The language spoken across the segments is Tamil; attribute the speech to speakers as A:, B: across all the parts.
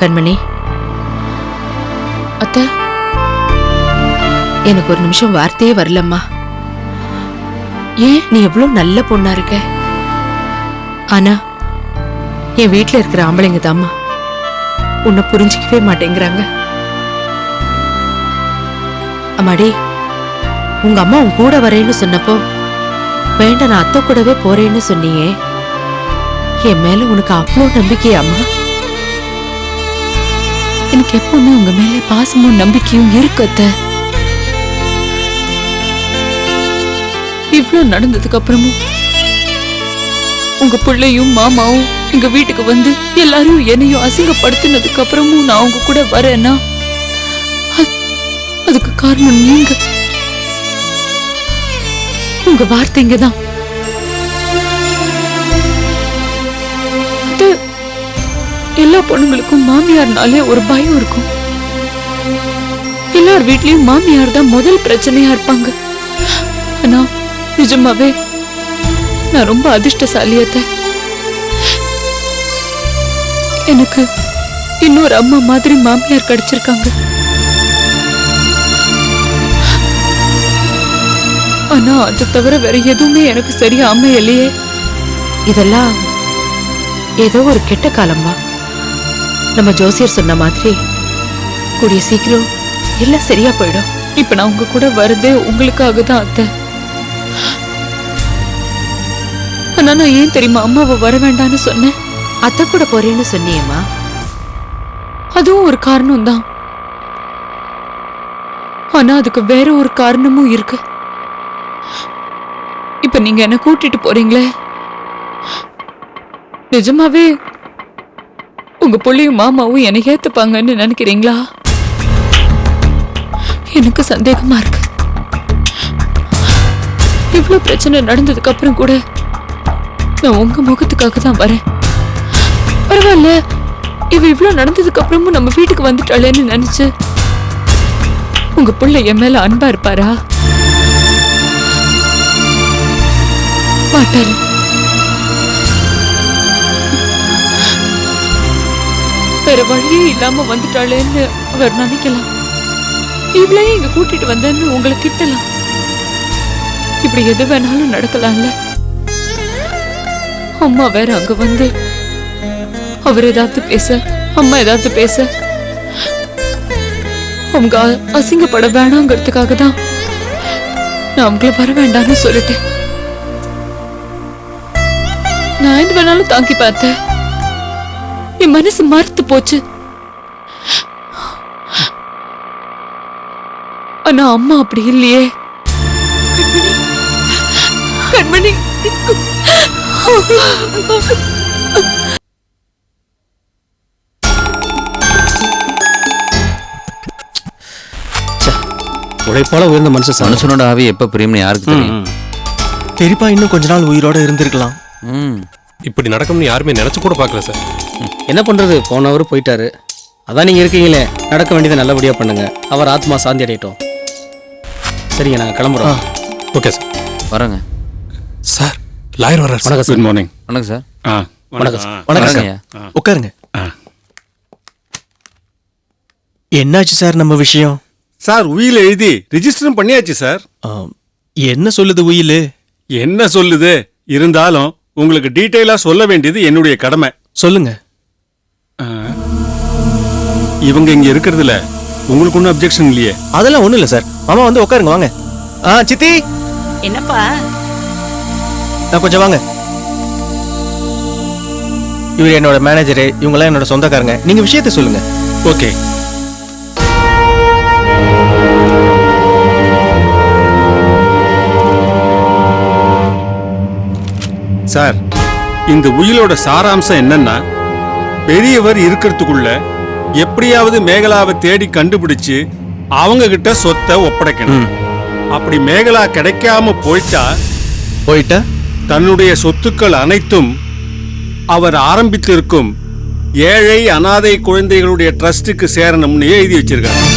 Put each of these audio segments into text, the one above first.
A: கண்மணி,
B: அத்தை,
A: எனக்கு ஒரு நிமிஷம் வார்த்தையே வரலம்மா.
B: ஏன்?
A: நீ எவ்வளவு நல்ல பொண்ணா இருக்க. ஆனா என் வீட்டுல இருக்கிற ஆம்பளைங்க தாம்மா உன்னை புரிஞ்சிக்கவே மாட்டேங்கிறாங்க. அம்மாடி, உங்க அம்மா உன் கூட வரேன்னு சொன்னப்போ வேண்டாம் நான் அத்தை கூடவே போறேன்னு சொன்னியே, என் மேல உனக்கு அவ்வளோ நம்பிக்கையாம்மா?
B: எனக்கு எப்பவுமே உங்க மேல பாசமும் நம்பிக்கையும் இருக்கு அத்தை. இவ்ளோ நடந்ததுக்கு அப்புறமும் உங்க பிள்ளையும் மாமாவும் எங்க வீட்டுக்கு வந்து எல்லாரும் என்னையும் அசிங்கப்படுத்தினதுக்கு அப்புறமும் நான் உங்க கூட வரேன்னா அதுக்கு காரணம் நீங்க. உங்க வார்த்தைங்க தான். அது எல்லா பொண்ணுங்களுக்கும் மாமியார்னாலே ஒரு பயம் இருக்கும். எல்லார் வீட்லயும் மாமியார் தான் முதல் பிரச்சனையா இருப்பாங்க. ஆனா நிஜமாவே நான் ரொம்ப அதிர்ஷ்டசாலியத்தை. எனக்கு இன்னொரு அம்மா மாதிரி மாமியார் கிடைச்சிருக்காங்க. ஆனா அது தவிர வேற எதுவுமே எனக்கு சரியா அமையலையே.
A: இதெல்லாம் ஏதோ ஒரு கெட்ட காலம்மா. நம்ம ஜோசியர் சொன்ன மாதிரி கூடிய சீக்கிரம் எல்லாம் சரியா போயிடும்.
B: இப்ப நான் உங்க கூட வரதே உங்களுக்காக தான் அத்தை. ஆனா நான் ஏன் தெரியுமா அம்மாவை வர வேண்டான்னு சொன்னேன்?
A: அத்தை கூட போறேன்னு சொன்னியம்மா.
B: அதுவும் ஒரு காரணம் தான். ஆனா அதுக்கு வேற ஒரு காரணமும் இருக்கு. இப்ப நீங்க என்ன கூட்டிட்டு போறீங்களே, நிஜமாவே உங்க புள்ளியும் மாமாவும் என்னை ஏத்துப்பாங்கன்னு நினைக்கிறீங்களா? எனக்கு சந்தேகமா இருக்கு. இவ்வளவு பிரச்சனை நடந்ததுக்கு அப்புறம் கூட நான் உங்க முகத்துக்காக தான் வரேன். பரவாயில்ல, இவ இவ்வளவு நடந்ததுக்கு அப்புறமும் நம்ம வீட்டுக்கு வந்துட்டாளேன்னு நினைச்சு உங்க புள்ள என் மேல அன்பா இருப்பாரா? மாட்டாரு. வேற வழியே இல்லாம வந்துட்டாளேன்னு அவர் நினைக்கலாம். இவளையும் இங்க கூட்டிட்டு வந்தேன்னு உங்களை திட்டலாம். இப்படி எது வேணாலும் நடக்கலாம்ல. அம்மா வேற அங்க வந்து அவர் ஏதாவது பேச, அம்மா ஏதாவது பேச, அவங்க அசிங்கப்பட வேணாங்கிறதுக்காக தான் நான் அவங்கள வர வேண்டாம்னு சொல்லிட்டேன். நான் எது வேணாலும் தாங்கி பார்த்தேன். என் மனசு மறுத்து போச்சு. ஆனா அம்மா அப்படி இல்லையே. கண்மணி,
C: உழைப்பால உயர்ந்த
D: மனுஷனோட ஆவி எப்ப பிரியம்னு யாருக்கு தெரியும்?
C: பெரியப்பா இன்னும் கொஞ்ச நாள் உயிரோட இருந்திருக்கலாம்.
E: இப்படி நடக்கும்னு யாருமே நினைச்சு கூட பார்க்கல சார்.
C: என்ன பண்றது, போனவர் போயிட்டாரு. அதான் நீங்க இருக்கீங்களே, நடக்க வேண்டியதை நல்லபடியா பண்ணுங்க. அவர் ஆத்மா சாந்தி அடையட்டும். சரிங்க, நாங்க கிளம்புறோம்.
E: ஓகே சார்,
D: வரேங்க.
E: சார் லாயர் வர்றார்.
C: வணக்கம் சார்.
E: Good morning.
D: வணக்கம் சார்.
C: வணக்கம் சார். வணக்கம் சார். உட்காருங்க. என்னாச்சு சார் நம்ம விஷயம்?
F: சார் உயில் எழுதி ரிஜிஸ்டரும் பண்ணியாச்சு சார்.
C: என்ன சொல்லுது உயில்?
F: என்ன சொல்லுது இருந்தாலும் உங்களுக்கு டீட்டெயிலா சொல்ல வேண்டியது என்னுடைய கடமை.
C: சொல்லுங்க.
F: இவங்க இங்க இருக்கிறதுல உங்களுக்கு ஒன்றும் அப்ஜெக்ஷன் இல்லையே?
C: அதெல்லாம் ஒண்ணும் இல்ல சார். மாமா வந்து உட்காருங்க, வாங்க. சித்தி.
A: என்னப்பா?
C: கொஞ்சம் வாங்க. இவர் என்னோட மேனேஜரு, இவங்கெல்லாம் என்னோட சொந்தக்காரங்க. நீங்க விஷயத்த சொல்லுங்க.
F: ஓகே. சார், இந்த உயிலோட சாராம்சம் என்னன்னா, பெரியவர் இருக்கிறதுக்குள்ள எப்படியாவது மேகலாவை தேடி கண்டுபிடிச்சு அவங்க கிட்ட சொத்தை ஒப்படைக்கணும். அப்படி மேகலா கிடைக்காம போயிட்டா தன்னுடைய சொத்துக்கள் அனைத்தும் அவர் ஆரம்பித்திருக்கும் ஏழை அனாதை குழந்தைகளுடைய ட்ரஸ்டுக்கு சேரணும்னு எழுதி வச்சிருக்காங்க.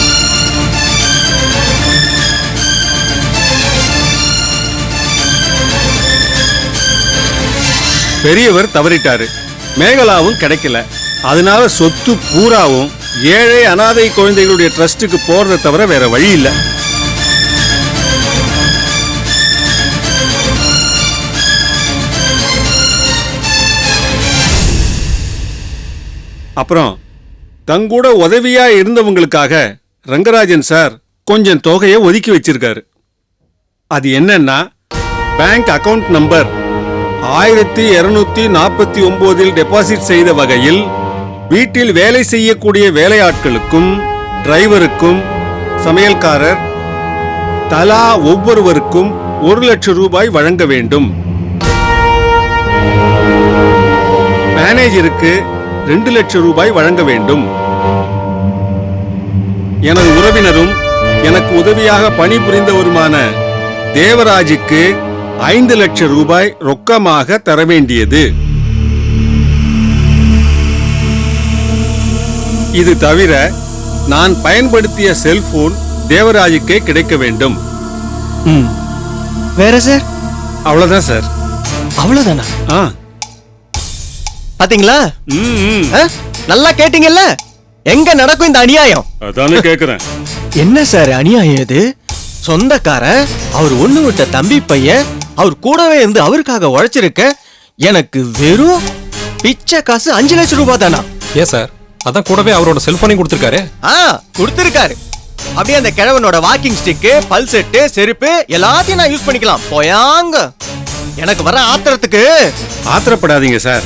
F: பெரியவர் தவறிட்டாரு, மேகலாவும் கிடைக்கல. அதனால சொத்து பூராவும் ஏழை அனாதை குழந்தைகளுடைய ட்ரஸ்டுக்கு போறதை தவிர வேற வழி இல்லை. அப்புறம் தங்கூட உதவியா இருந்தவங்களுக்காக ரங்கராஜன் சார் கொஞ்சம் தொகையை ஒதுக்கி வச்சிருக்காரு. அது என்னன்னா, பேங்க் அக்கவுண்ட் நம்பர் 1249 டெபாசிட் செய்த வகையில் வீட்டில் வேலை செய்யக்கூடிய வேலையாட்களுக்கும் டிரைவருக்கும் சமையல்காரர் தலா ஒவ்வொருவருக்கும் 1 லட்சம் ரூபாய் வழங்க வேண்டும். மேனேஜருக்கு 2 லட்சம் ரூபாய் வழங்க வேண்டும். எனது உறவினரும் எனக்கு உதவியாக பணிபுரிந்தவருமான தேவராஜுக்கு 5 லட்சம் ரூபாய் ரொக்கமாக தர வேண்டியது. இது தவிர நான் பயன்படுத்திய செல்போன் தேவராஜுக்கே கிடைக்க வேண்டும்.
G: வேற சார்?
F: அவ்வளவுதான் சார்.
G: அவ்வளவுதானா?
F: ஆ.
G: பாத்தீங்களா? நல்லா கேட்டீங்கல்ல? எங்க நடக்கும் இந்த அநியாயம்?
F: அதானே கேக்குறேன்.
G: என்ன சார் அநியாயம் இது? சொந்தக்காரன், அவர் ஒண்ணு விட்ட தம்பி பையன், அவர் கூடவே இருந்து அவருக்காக உழைச்சிருக்க, எனக்கு வெறும் பிச்சை காசு 5 லட்சம் ரூபாய் தானா?
E: ஏன் சார், அதான் கூடவே அவரோட செல்போனையும் கொடுத்துருக்காரு.
G: கொடுத்திருக்காரு. அப்படியே அந்த கிழவனோட வாக்கிங் ஸ்டிக்கு, பல் செட்டு, செருப்பு எல்லாத்தையும் நான் யூஸ் பண்ணிக்கலாம். போயாங்க. எனக்கு வர ஆத்திரத்துக்கு.
F: ஆத்திரப்படாதீங்க சார்.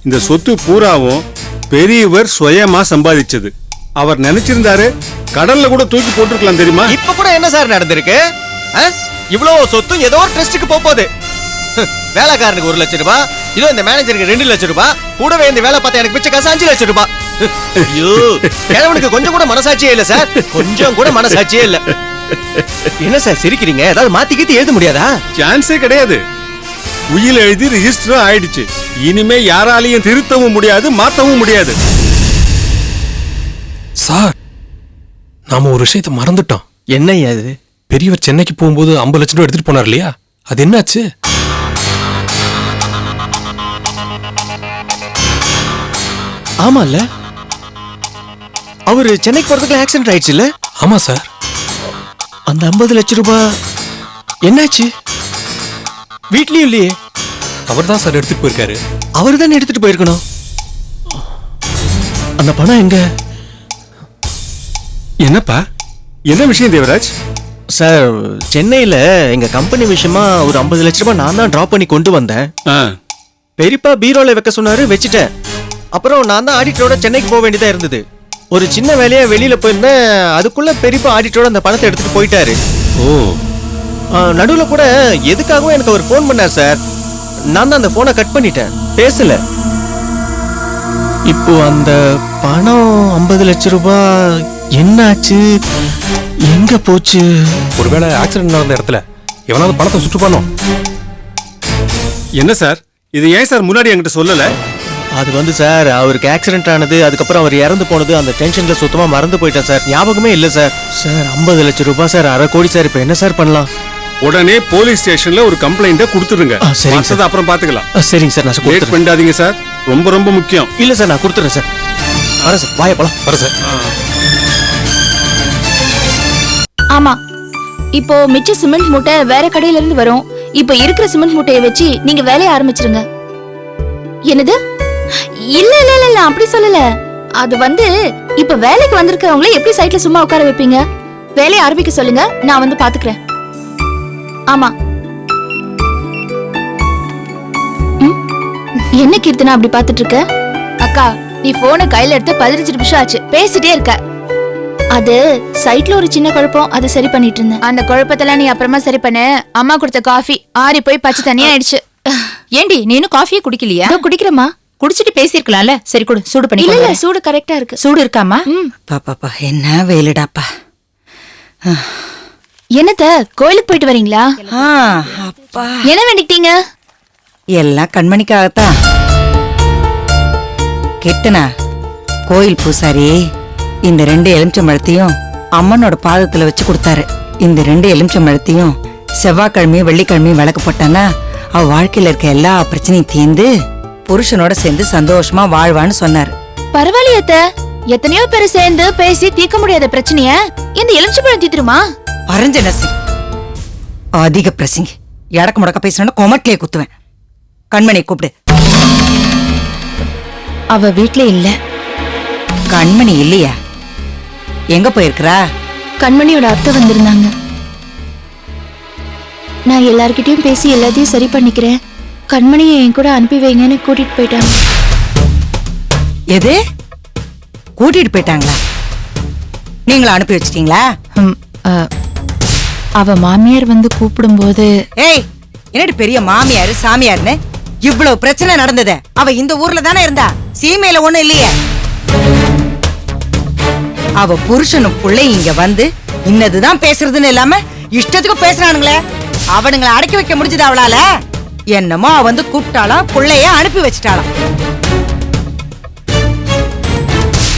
F: இந்த சொத்து பூராவும் பெரியவர் சுயமா சம்பாதிச்சது. அவர் நினைச்சிருந்தாரு கடல்ல கூட தூக்கி போட்டுருக்கலாம், தெரியுமா?
G: இப்ப கூட என்ன சார் நடந்திருக்கு? இவ்வளவு சொத்தும் ஏதோ ஒரு ட்ரஸ்டுக்கு போகுது. வேலைக்காரனுக்கு 1 லட்சம் ரூபாய், இதோ இந்த மேனேஜருக்கு 2 லட்சம் ரூபாய், கூடவே இந்த வேலை பார்த்த எனக்கு பிச்சை காசு 5 லட்சம் ரூபாய். ஐயோ, கிழவனுக்கு கொஞ்சம் கூட மனசாட்சியே இல்ல சார். கொஞ்சம் கூட மனசாட்சியே இல்ல. என்ன சார் சிரிக்கிறீங்க? ஏதாவது மாத்தி கீத்தி எழுத முடியாதா?
F: சான்ஸே கிடையாது. உயில் எழுதி ரிஜிஸ்டரும் ஆயிடுச்சு. இனிமே யாராலையும் திருத்தவும் முடியாது, மாத்தவும் முடியாது.
E: சார், நாம ஒரு விஷயத்தை மறந்துட்டோம்.
G: என்ன அது?
E: பெரியவர் சென்னைக்கு போகும்போது 50 லட்சம் ரூபாய் எடுத்துட்டு போனார் இல்லையா? அது என்னாச்சு?
G: ஆமால, அவரு சென்னைக்கு போறதுக்கு ஆக்சிடென்ட் ஆயிடுச்சு இல்ல?
E: ஆமா சார்.
G: அந்த 50 லட்சம் ரூபாய் என்னாச்சு? வீட்லயும் இல்லையே.
E: அவர் தான் சார் எடுத்துட்டு போயிருக்காரு.
G: அவரு தானே எடுத்துட்டு போயிருக்கணும். அந்த பணம் எங்க?
F: என்னப்பா, என்ன விஷயம் தேவராஜ்?
G: சார், சென்னையில எங்க கம்பெனி விஷயமா ஒரு 50 லட்சம் ரூபாய் நான் தான் டிராப் பண்ணி கொண்டு வந்தேன். பெரியப்பா பீரோல வைக்க சொன்னாரு, வச்சுட்டேன். அப்புறம் நான் தான் ஆடிட்டரோட சென்னைக்கு போக வேண்டியதா இருந்தது. ஒரு சின்ன வேலையா வெளியில போயிருந்தேன். அதுக்குள்ள பெரியப்பா ஆடிட்டரோட அந்த பணத்தை எடுத்துட்டு போயிட்டாரு.
F: ஓ.
G: நடுவுல கூட எதுக்காகவும் எனக்கு அவர் ஃபோன் பண்ணார் சார். நான் தான் அந்த போனை கட் பண்ணிட்டேன், பேசல. இப்போ அந்த பணம் 50 லட்சம் ரூபாய் என்னாச்சு, எங்க போச்சு?
E: ஒருவேளை ஆக்சிடென்ட் நடந்த இடத்துல எவனாவது பணத்தை சுட்டு பண்ணோம்.
F: என்ன சார் இது? ஏன் சார் முன்னாடி என்கிட்ட சொல்லல?
G: அது வந்து சார், அவருக்கு ஆக்சிடென்ட் ஆனது, அதுக்கப்புறம் அவர் இறந்து போனது, அந்த டென்ஷன்ல சுத்தமா மறந்து போயிட்டேன் சார். ஞாபகமே இல்ல சார். சார் 50 லட்சம் ரூபாய் சார், 1/2 கோடி சார். இப்ப என்ன சார் பண்ணலாம்?
F: உடனே போலீஸ் ஸ்டேஷன்ல ஒரு கம்ப்ளைண்ட கொடுத்துருங்க.
G: சரிங்க சார்.
F: அப்புறம் பாத்துக்கலாம்.
G: சரிங்க சார், நான்
F: லேட்
G: கொடுத்துறேன்.
F: பண்ணாதீங்க சார், ரொம்ப ரொம்ப முக்கியம்.
G: இல்ல சார், நான் கொடுத்துறேன் சார். வரேன் சார், வாய போலாம்.
E: வர சார்.
H: ஆமா, இப்போ மிச்ச சிமெண்ட் மூட்டை வேற கடையில இருந்து வரும். இப்போ இருக்கிற சிமெண்ட் மூட்டையை வச்சு நீங்க வேலைய ஆரம்பிச்சிருங்க. என்னது? இல்ல இல்ல இல்ல, அப்படி சொல்லல. அது வந்து இப்ப வேலைக்கு வந்திருக்கவங்கள எப்படி சைட்ல சும்மா உட்கார வைப்பீங்க? வேலையை ஆரம்பிக்க சொல்லுங்க, நான் வந்து பாத்துக்கிறேன். ஆமா. என்ன கீர்த்தனா அப்படி பாத்துட்டு இருக்க? அக்கா, நீ போனை கையில எடுத்து 15 நிமிஷம் ஆச்சு, பேசிட்டே இருக்க. அது சைட்ல ஒரு சின்ன குழப்பம், அது சரி பண்ணிட்டு இருந்தேன். அந்த குழப்பத்தெல்லாம் நீ அப்புறமா சரி பண்ணு. அம்மா கொடுத்த காஃபி ஆறி போய் பச்சை தண்ணியா ஆயிடுச்சு.
I: ஏண்டி நீனும் காஃபியே குடிக்கலையா?
H: குடிக்கிறேம்மா.
I: குடிச்சிட்டு பேசிருக்கலாம்ல. சரி கொடு, சூடு பண்ணி.
H: இல்ல சூடு கரெக்டா இருக்கு.
I: சூடு இருக்காமா?
J: பாப்பா என்ன வெயிலுடாப்பா.
H: என்னத்த கோயிலுக்கு போயிட்டு வரீங்களா?
J: அப்பா,
H: என்ன வேண்டிக்கிட்டீங்க?
J: எல்லாம் கண்மணிக்காகத்தான். கெட்டனா கோயில் பூசாரி இந்த 2 எலுமிச்சம்பழத்தையும் அம்மனோட பாதத்துல வச்சு கொடுத்தாரு. இந்த 2 எலுமிச்சம்பழத்தையும் செவ்வாய்க்கிழமையும் வெள்ளிக்கிழமையும் விளக்கு போட்டானா அவ வாழ்க்கையில இருக்க எல்லா பிரச்சனையும் தீர்ந்து புருஷனோட சேர்ந்து சந்தோஷமா வாழ்வான்னு சொன்னாரு.
H: பரவாயில்லையே அத்தை. எத்தனையோ பேர் சேர்ந்து பேசி தீர்க்க முடியாத பிரச்சனைய இந்த எலுமிச்சம்பழம் தீத்துருமா?
J: அரஞ்ச நசி அதிக பிரசிங்க எடக்கு முடக்க பேசுனா கொமட்டிலே குத்துவேன். கண்மணி கூப்பிடு.
H: அவ வீட்ல இல்ல.
J: கண்மணி இல்லையா? எங்க போயிருக்கிறா?
H: கண்மணியோட அத்தை வந்திருந்தாங்க. நான் எல்லார்கிட்டயும் பேசி எல்லாத்தையும் சரி பண்ணிக்கிறேன், கண்மணியை என் கூட அனுப்பி வைங்கன்னு கூட்டிட்டு போயிட்டாங்க.
J: எது கூட்டிட்டு போயிட்டாங்களா? நீங்களா அனுப்பி வச்சிட்டீங்களா?
H: அவ மாமியார் வந்து கூப்பிடும்போது
J: ஏய், என்னடி பெரிய மாமியாரு சாமியார்னு? இவ்வளவு பிரச்சனை நடந்தது அவ இந்த ஊர்ல தானே இருந்தா, சீமையில ஒண்ணு இல்லையே. அவ புருஷனும் புள்ளை இங்க வந்து இன்னதுதான் பேசுறதுன்னு இல்லாம இஷ்டத்துக்கு பேசுறானுங்களே. அவனுங்களை அடக்கி வைக்க முடிஞ்சது அவளால? என்னமோ அவ வந்து கூப்பிட்டாலாம், புள்ளைய அனுப்பி வச்சிட்டாளாம்.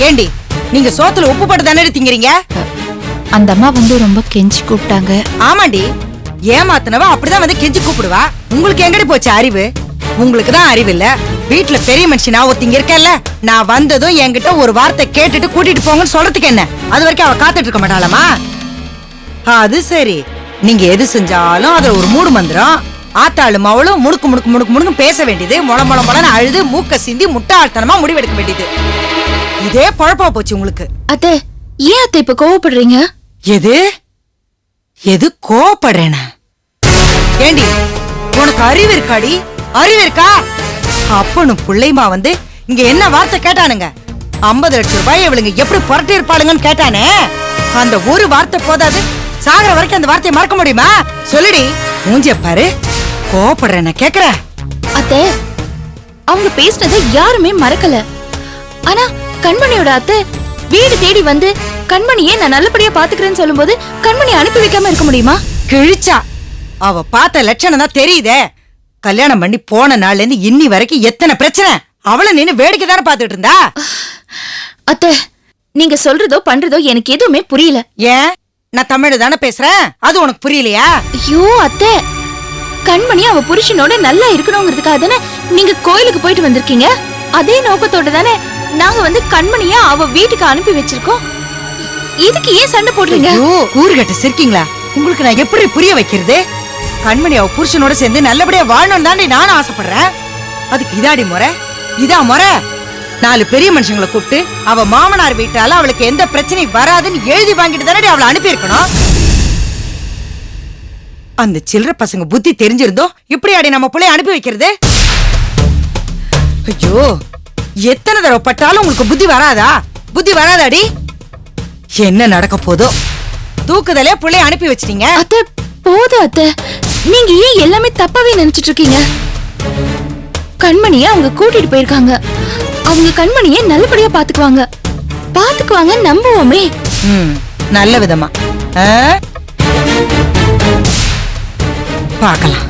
J: ஏண்டி நீங்க சோத்துல உப்பு போட்டு தானே திங்கிறீங்க?
H: அந்த அம்மா வந்து ரொம்ப கெஞ்சி கூப்பிட்டாங்க.
J: ஆமாண்டி, ஏமாத்தினவ அப்படிதான் வந்து கெஞ்சி கூப்பிடுவா. உங்களுக்கு எங்கடி போச்சு அறிவு? உங்களுக்கு தான் அறிவு இல்ல. வீட்டுல பெரிய மனுஷனா ஒருத்திங்க இருக்கல, நான் வந்ததும் என்கிட்ட ஒரு வார்த்தை கேட்டுட்டு கூட்டிட்டு போங்கன்னு சொல்றதுக்கு என்ன? அது வரைக்கும் அவ காத்துட்டு இருக்க மாட்டாளமா? அது சரி, நீங்க எது செஞ்சாலும் அதுல ஒரு மூடு மந்திரம். ஆத்தாளு மவளும் முடுக்கு முடுக்கு முடுக்கு முடுக்கு பேச வேண்டியது, முள முள முளன்னு அழுது மூக்க சிந்தி முட்டாள்தனமா முடிவெடுக்க வேண்டியது. இதே பழப்பா போச்சு உங்களுக்கு.
H: அத்தை, ஏன் அத்தை இப்ப கோவப்படுறீங்க?
J: எது எது கோவப்படுறேனா? ஏண்டி உனக்கு அறிவு இருக்காடி? அறிவு இருக்கா? அப்பனும் பிள்ளைமா வந்து இங்க என்ன வார்த்தை கேட்டானுங்க? 50 லட்சம் ரூபாய் இவளுங்க எப்படி புரட்டி இருப்பாளுங்கன்னு கேட்டானே. அந்த ஒரு வார்த்தை போதாது, சாகர வரைக்கும் அந்த வார்த்தையை மறக்க முடியுமா? சொல்லுடி, மூஞ்சிய பாரு. கோவப்படுறேன கேக்குற?
H: அத்தை, அவங்க பேசினதை யாருமே மறக்கல. ஆனா கண்மணியோட அத்தை வீடு தேடி வந்து கண்மணியே நான் நல்லபடியா பாத்துக்கிறேன்னு சொல்லும்போது கண்மணி அனுப்பி வைக்காம இருக்க முடியுமா?
J: கிழிச்சா அவ பார்த்த லட்சணம் தான் தெரியுதே. கல்யாணம் பண்ணி போன நாள்ல இருந்து இன்னி வரைக்கும் எத்தனை பிரச்சனை. அவளை நின்னு வேடிக்கை தானே பாத்துட்டு இருந்தா.
H: அத்தை, நீங்க சொல்றதோ பண்றதோ எனக்கு எதுவுமே புரியல.
J: ஏன்? நான் தமிழ் தானே பேசுறேன், அது உனக்கு புரியலையா?
H: ஐயோ அத்தை, கண்மணி அவ புருஷனோட நல்லா இருக்கணுங்கிறதுக்காக தானே நீங்க கோயிலுக்கு போயிட்டு வந்திருக்கீங்க. அதே நோக்கத்தோட தானே நாங்க வந்து கண்மணிய அவ வீட்டுக்கு அனுப்பி வச்சிருக்கோம். இதுக்கு ஏன் சண்டை போடுறீங்க?
J: கூறுகட்ட சிரிக்கீங்களா? உங்களுக்கு நான் எப்படி புரிய வைக்கிறது? கண்மணி அவ புருஷனோட சேர்ந்து நல்லபடியா வாழணும் தாண்டி நானும் ஆசைப்படுறேன். அதுக்கு இதாடி முறை? இதா முறை? 4 பெரிய மனுஷங்களை கூப்பிட்டு அவ மாமனார் வீட்டால அவளுக்கு எந்த பிரச்சனையும் வராதுன்னு எழுதி வாங்கிட்டு தானே அவளை அனுப்பி இருக்கணும். அந்த சில்லற பசங்க புத்தி தெரிஞ்சிருந்தோம் இப்படி அடி நம்ம பிள்ளைய அனுப்பி வைக்கிறது? ஐயோ, எத்தனை தடவை பட்டாலும் உங்களுக்கு புத்தி வராதா? புத்தி வராதாடி? என்ன நடக்க போதோ? தூக்குதலே பிள்ளைய அனுப்பி வச்சிட்டீங்க.
H: அத்தை போதும் அத்தை, நீங்க ஏன் எல்லாமே தப்பாவே நினைச்சிட்டு இருக்கீங்க? கண்மணிய அவங்க கூட்டிட்டு போயிருக்காங்க. அவங்க கண்மணிய நல்லபடியா பாத்துக்குவாங்க நம்புவோமே.
J: நல்ல விதமா பார்க்கலாம்.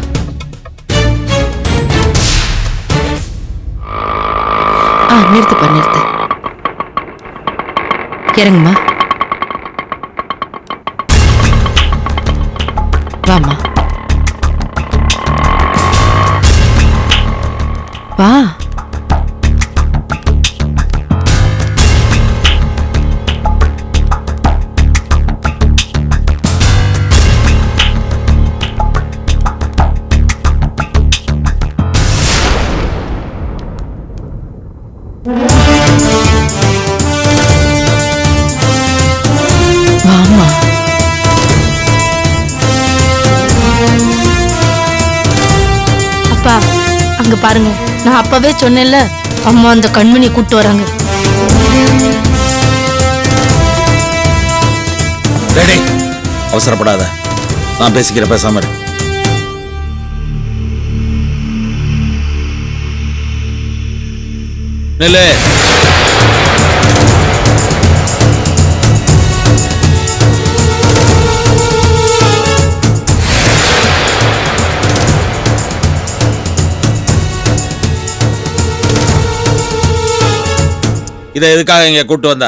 A: நிறுத்து. இறங்குமா, வாமா, வா. வாமா.
I: அப்பா அங்க பாருங்க, நான் அப்பவே சொன்னேன்ல, அம்மா அந்த கண்மணி கூட்டு வராங்க.
K: அவசரப்படாத, நான் பேசிக்கிறேன், பேசாம இரு. நில்லு. இதை எதுக்காக இங்க கூட்டு வந்த?